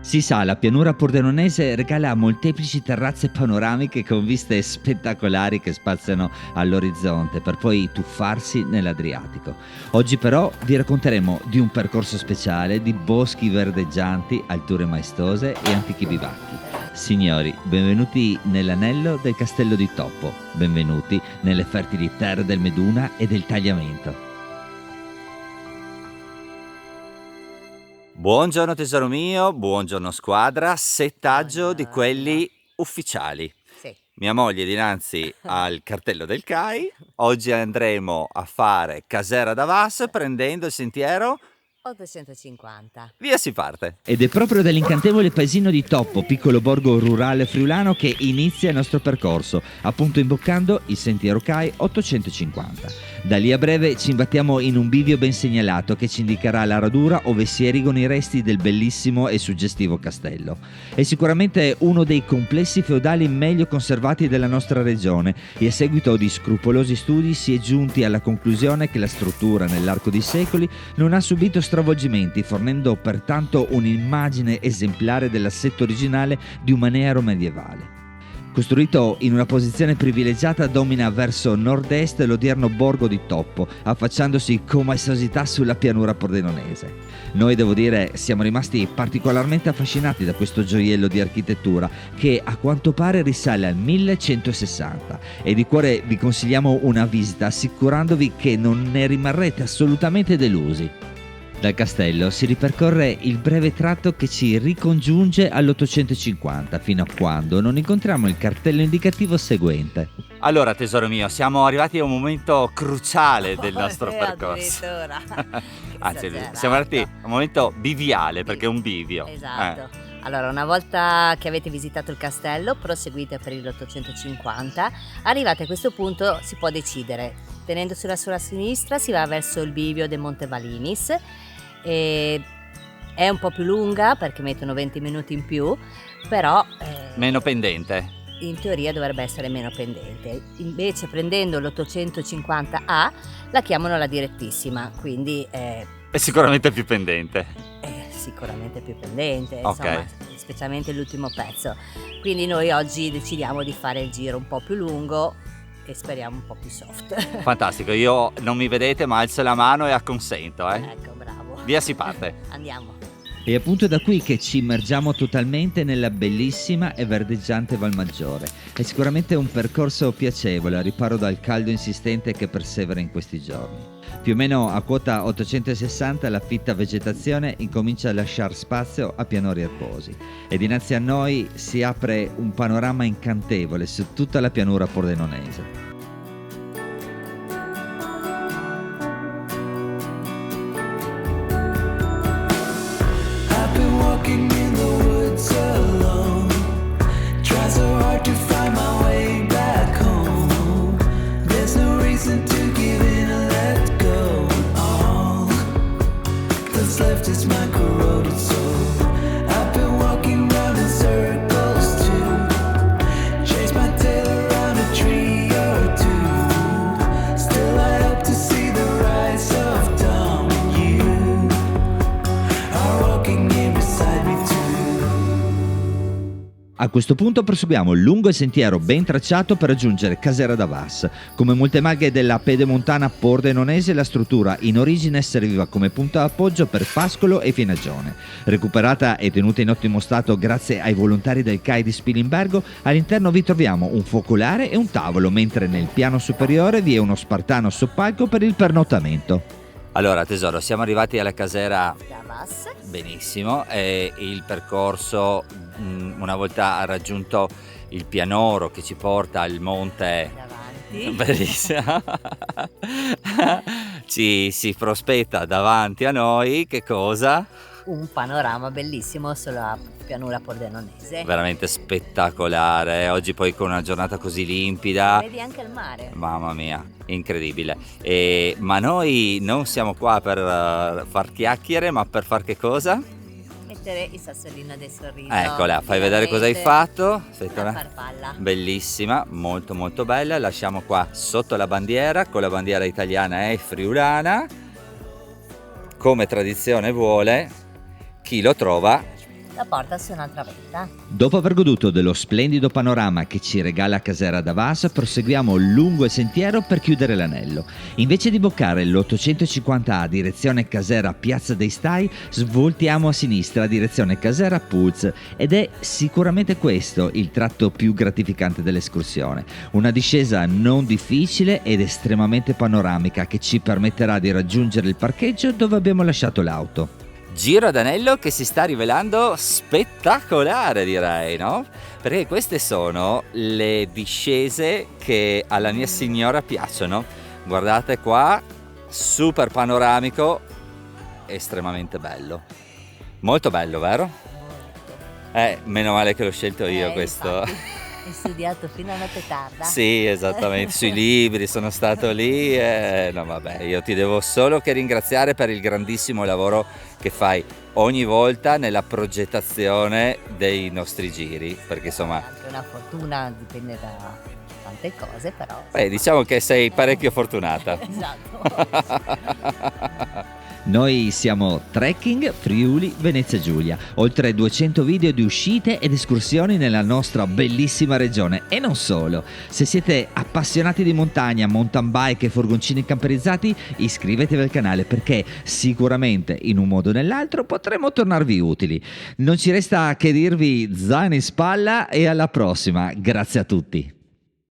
Si sa, la pianura pordenonese regala molteplici terrazze panoramiche con viste spettacolari che spaziano all'orizzonte per poi tuffarsi nell'Adriatico. Oggi però vi racconteremo di un percorso speciale di boschi verdeggianti, alture maestose e antichi bivacchi. Signori, benvenuti nell'anello del Castello di Toppo, benvenuti nelle fertili terre del Meduna e del Tagliamento. Buongiorno tesoro mio, buongiorno squadra, settaggio di quelli ufficiali. Sì. Mia moglie dinanzi al cartello del CAI, oggi andremo a fare Casera d'Avas prendendo il sentiero, 850. via si parte. Ed è proprio dall'incantevole paesino di Toppo, piccolo borgo rurale friulano, che inizia il nostro percorso, appunto imboccando il sentiero CAI 850. Da lì a breve ci imbattiamo in un bivio ben segnalato che ci indicherà la radura ove si erigono i resti del bellissimo e suggestivo castello. È sicuramente uno dei complessi feudali meglio conservati della nostra regione e a seguito di scrupolosi studi si è giunti alla conclusione che la struttura nell'arco dei secoli non ha subito stravolgimenti, fornendo pertanto un'immagine esemplare dell'assetto originale di un maniero medievale. Costruito in una posizione privilegiata, domina verso nord-est l'odierno borgo di Toppo, affacciandosi con maestosità sulla pianura pordenonese. Noi, devo dire, siamo rimasti particolarmente affascinati da questo gioiello di architettura che a quanto pare risale al 1160 e di cuore vi consigliamo una visita, assicurandovi che non ne rimarrete assolutamente delusi. Dal castello si ripercorre il breve tratto che ci ricongiunge all'850 fino a quando non incontriamo il cartello indicativo seguente. Allora tesoro mio, siamo arrivati a un momento cruciale del nostro percorso. Addirittura. Anzi, Esagerato. siamo arrivati a un momento biviale perché è un bivio. Esatto. Allora, una volta che avete visitato il castello, proseguite per il 850. Arrivati a questo punto si può decidere. Tenendo sulla sinistra si va verso il bivio del Monte Valinis. E è un po' più lunga perché mettono 20 minuti in più, però Meno pendente. in teoria dovrebbe essere meno pendente. Invece prendendo l'850A la chiamano la direttissima, quindi È sicuramente più pendente. è sicuramente più pendente, Ok. insomma, specialmente l'ultimo pezzo. Quindi noi oggi decidiamo di fare il giro un po' più lungo e speriamo un po' più soft. Fantastico, io non mi vedete ma alzo la mano e acconsento. Ecco, bravo. Via si parte. Andiamo. È appunto da qui che ci immergiamo totalmente nella bellissima e verdeggiante Valmaggiore. È sicuramente un percorso piacevole, a riparo dal caldo insistente che persevera in questi giorni. Più o meno a quota 860 la fitta vegetazione incomincia a lasciare spazio a pianori erbosi e dinanzi a noi si apre un panorama incantevole su tutta la pianura pordenonese. I've been walking in the woods alone. Try so hard to find my way back home. There's no reason to give in or let go. All that's left is my corroded soul. I've been walking round in circles to chase my tail around a tree or two. Still I hope to see the rise of dawn when you are walking in beside me too. A questo punto proseguiamo lungo il sentiero ben tracciato per raggiungere Casera d'Avas. Come molte maghe della pedemontana pordenonese, la struttura in origine serviva come punto d'appoggio per pascolo e fienagione. Recuperata e tenuta in ottimo stato grazie ai volontari del CAI di Spilimbergo, all'interno vi troviamo un focolare e un tavolo, mentre nel piano superiore vi è uno spartano soppalco per il pernottamento. Allora tesoro, siamo arrivati alla casera. Davas. Benissimo, e il percorso, una volta raggiunto il pianoro che ci porta al monte, Davanti. bellissimo, ci si prospetta davanti a noi che cosa? Un panorama bellissimo sulla pianura pordenonese. Veramente spettacolare, oggi poi con una giornata così limpida. Vedi anche il mare. Mamma mia, incredibile. Ma noi non siamo qua per far chiacchiere, ma per far che cosa? Mettere il sassolino del sorriso. Eccola, fai vedere cosa hai fatto. Aspetta, Una farfalla. bellissima, molto molto bella. Lasciamo qua sotto la bandiera, con la bandiera italiana e friulana. Come tradizione vuole, chi lo trova la porta su un'altra vetta. Dopo aver goduto dello splendido panorama che ci regala Casera d'Avassa, proseguiamo lungo il sentiero per chiudere l'anello. Invece di boccare l'850A direzione Casera Piazza dei Stai, svoltiamo a sinistra direzione Casera Pulz, ed è sicuramente questo il tratto più gratificante dell'escursione. Una discesa non difficile ed estremamente panoramica che ci permetterà di raggiungere il parcheggio dove abbiamo lasciato l'auto. Giro ad anello che si sta rivelando spettacolare, direi, no? Perché queste sono le discese che alla mia signora piacciono. Guardate qua, super panoramico, estremamente bello. Molto bello, vero? Meno male che l'ho scelto io questo. Infatti, hai studiato fino a notte tarda. Sì, esattamente, sui libri sono stato lì no vabbè, io ti devo solo che ringraziare per il grandissimo lavoro che fai ogni volta nella progettazione dei nostri giri, perché insomma... È anche una fortuna, dipende da tante cose, però... diciamo che sei parecchio fortunata. Esatto. Noi siamo Trekking Friuli Venezia Giulia, oltre 200 video di uscite ed escursioni nella nostra bellissima regione, e non solo. Se siete appassionati di montagna, mountain bike e furgoncini camperizzati, iscrivetevi al canale, perché sicuramente in un modo o nell'altro potremo tornarvi utili. Non ci resta che dirvi zaino in spalla e alla prossima. Grazie a tutti.